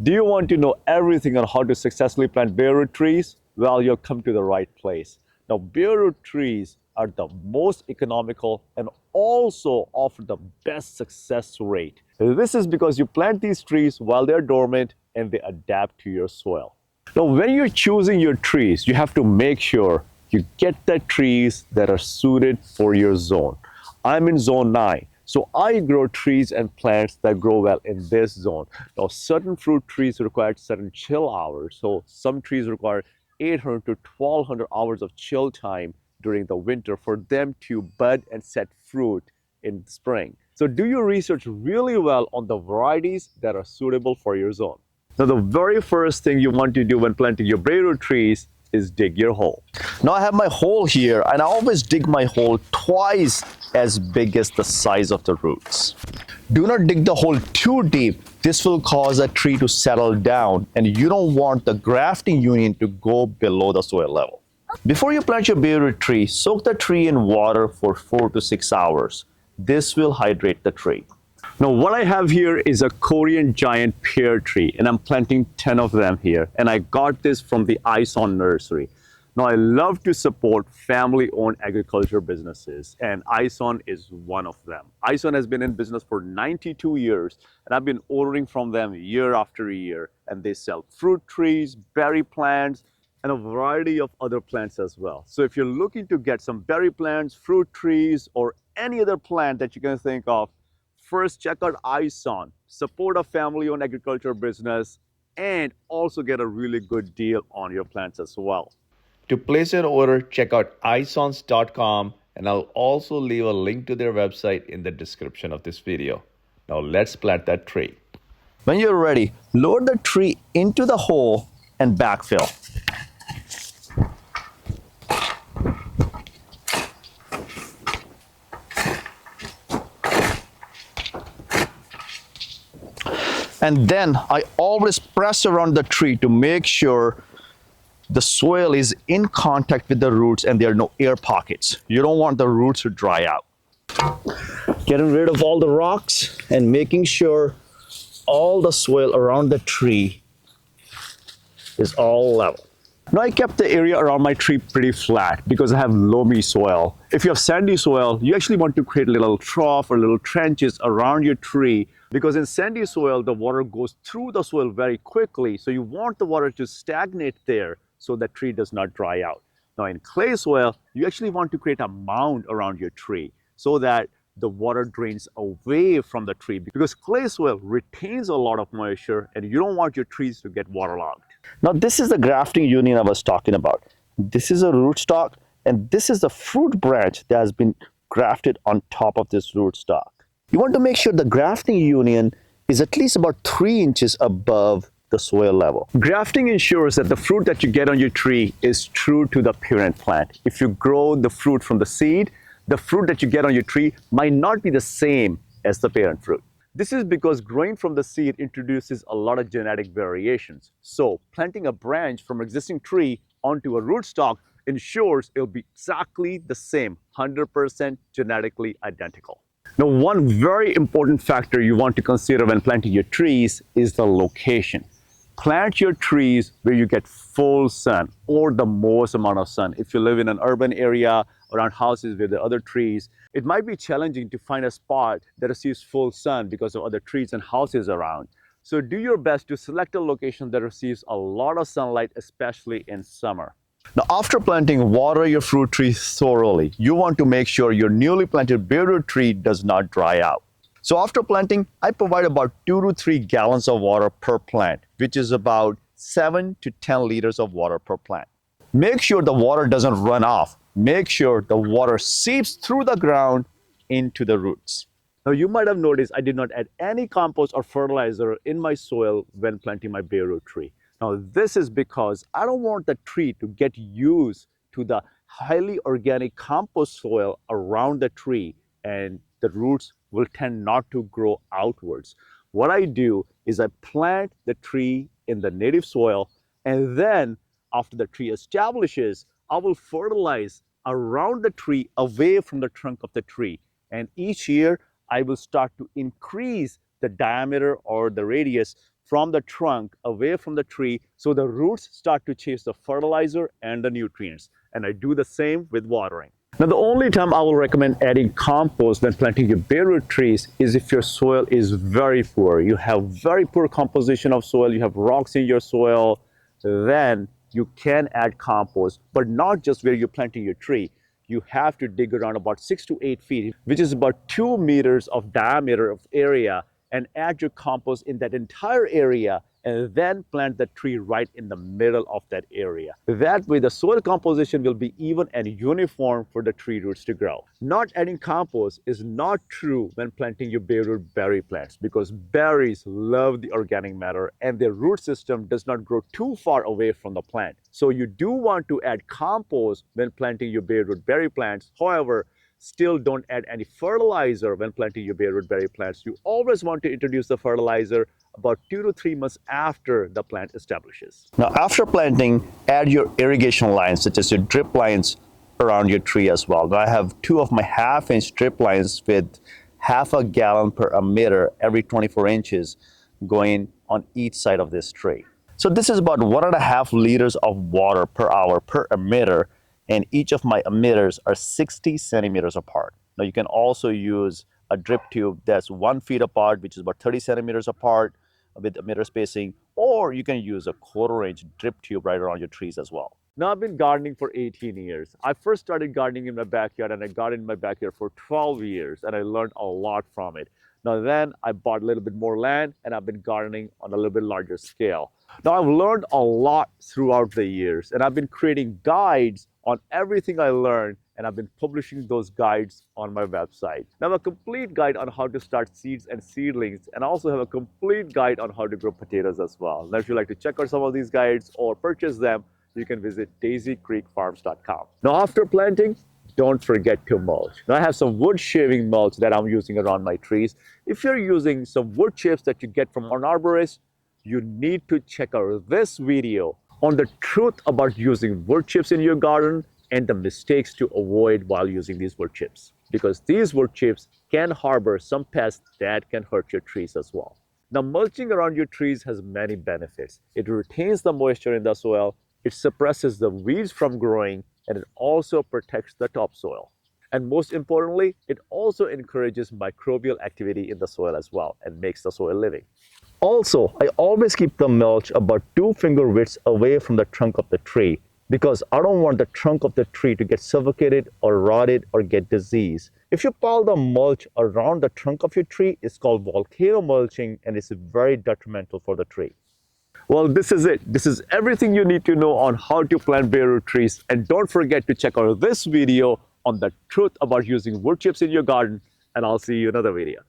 Do you want to know everything on how to successfully plant bareroot trees? Well, you'll come to the right place. Now, bareroot trees are the most economical and also offer the best success rate. This is because you plant these trees while they're dormant and they adapt to your soil. Now, when you're choosing your trees, you have to make sure you get the trees that are suited for your zone. I'm in zone 9. So I grow trees and plants that grow well in this zone. Now, certain fruit trees require certain chill hours. So some trees require 800 to 1200 hours of chill time during the winter for them to bud and set fruit in spring. So do your research really well on the varieties that are suitable for your zone. Now, the very first thing you want to do when planting your bareroot trees is dig your hole. Now I have my hole here and I always dig my hole twice as big as the size of the roots. Do not dig the hole too deep. This will cause a tree to settle down and you don't want the grafting union to go below the soil level. Before you plant your bareroot tree, soak the tree in water for 4 to 6 hours. This will hydrate the tree. Now what I have here is a Korean giant pear tree and I'm planting 10 of them here and I got this from the ISON Nursery. Now I love to support family-owned agriculture businesses and ISON is one of them. ISON has been in business for 92 years and I've been ordering from them year after year and they sell fruit trees, berry plants and a variety of other plants as well. So if you're looking to get some berry plants, fruit trees or any other plant that you can think of, first, check out ISON, support a family-owned agriculture business, and also get a really good deal on your plants as well. To place your order, check out isons.com and I'll also leave a link to their website in the description of this video. Now let's plant that tree. When you're ready, lower the tree into the hole and backfill. And then I always press around the tree to make sure the soil is in contact with the roots and there are no air pockets. You don't want the roots to dry out. Getting rid of all the rocks and making sure all the soil around the tree is all level. Now I kept the area around my tree pretty flat because I have loamy soil. If you have sandy soil, you actually want to create a little trough or little trenches around your tree because in sandy soil, the water goes through the soil very quickly. So you want the water to stagnate there so the tree does not dry out. Now in clay soil, you actually want to create a mound around your tree so that the water drains away from the tree because clay soil retains a lot of moisture and you don't want your trees to get waterlogged. Now this is the grafting union I was talking about. This is a rootstock and this is the fruit branch that has been grafted on top of this rootstock. You want to make sure the grafting union is at least about 3 inches above the soil level. Grafting ensures that the fruit that you get on your tree is true to the parent plant. If you grow the fruit from the seed, the fruit that you get on your tree might not be the same as the parent fruit. This is because growing from the seed introduces a lot of genetic variations. So planting a branch from an existing tree onto a rootstock ensures it'll be exactly the same, 100% genetically identical. Now, one very important factor you want to consider when planting your trees is the location. Plant your trees where you get full sun or the most amount of sun. If you live in an urban area around houses where there are other trees, it might be challenging to find a spot that receives full sun because of other trees and houses around. So do your best to select a location that receives a lot of sunlight, especially in summer. Now, after planting, water your fruit tree thoroughly. You want to make sure your newly planted bareroot tree does not dry out. So after planting, I provide about 2 to 3 gallons of water per plant, which is about 7 to 10 liters of water per plant. Make sure the water doesn't run off. Make sure the water seeps through the ground into the roots. Now you might have noticed I did not add any compost or fertilizer in my soil when planting my bareroot tree. Now this is because I don't want the tree to get used to the highly organic compost soil around the tree and the roots will tend not to grow outwards. What I do is I plant the tree in the native soil and then after the tree establishes, I will fertilize around the tree away from the trunk of the tree. And each year I will start to increase the diameter or the radius from the trunk away from the tree so the roots start to chase the fertilizer and the nutrients. And I do the same with watering. Now, the only time I will recommend adding compost when planting your bareroot trees is if your soil is very poor. You have very poor composition of soil, you have rocks in your soil, then you can add compost, but not just where you're planting your tree. You have to dig around about 6 to 8 feet, which is about 2 meters of diameter of area, and add your compost in that entire area, and then plant the tree right in the middle of that area. That way the soil composition will be even and uniform for the tree roots to grow. Not adding compost is not true when planting your bareroot berry plants, because berries love the organic matter and their root system does not grow too far away from the plant. So you do want to add compost when planting your bareroot berry plants. However, still don't add any fertilizer when planting your bareroot berry plants. You always want to introduce the fertilizer about 2 to 3 months after the plant establishes. Now, after planting, add your irrigation lines, such as your drip lines around your tree as well. Now, I have 2 of my half-inch drip lines with half a gallon per emitter every 24 inches going on each side of this tree. So this is about 1.5 liters of water per hour per emitter, and each of my emitters are 60 centimeters apart. Now, you can also use a drip tube that's 1 feet apart, which is about 30 centimeters apart with emitter spacing, or you can use a 1/4-inch drip tube right around your trees as well. Now, I've been gardening for 18 years. I first started gardening in my backyard, and I gardened in my backyard for 12 years, and I learned a lot from it. Now, then I bought a little bit more land, and I've been gardening on a little bit larger scale. Now, I've learned a lot throughout the years, and I've been creating guides on everything I learned, and I've been publishing those guides on my website. Now, I have a complete guide on how to start seeds and seedlings, and I also have a complete guide on how to grow potatoes as well. Now, if you'd like to check out some of these guides or purchase them, you can visit daisycreekfarms.com. Now, after planting, don't forget to mulch. Now, I have some wood shaving mulch that I'm using around my trees. If you're using some wood chips that you get from an arborist, you need to check out this video on the truth about using wood chips in your garden and the mistakes to avoid while using these wood chips, because these wood chips can harbor some pests that can hurt your trees as well. Now, mulching around your trees has many benefits. It retains the moisture in the soil, it suppresses the weeds from growing, and it also protects the topsoil. And most importantly, it also encourages microbial activity in the soil as well and makes the soil living. Also, I always keep the mulch about 2 finger widths away from the trunk of the tree, because I don't want the trunk of the tree to get suffocated or rotted or get disease. If you pile the mulch around the trunk of your tree, it's called volcano mulching, and it's very detrimental for the tree. Well, this is it. This is everything you need to know on how to plant bareroot trees. And don't forget to check out this video on the truth about using wood chips in your garden, and I'll see you in another video.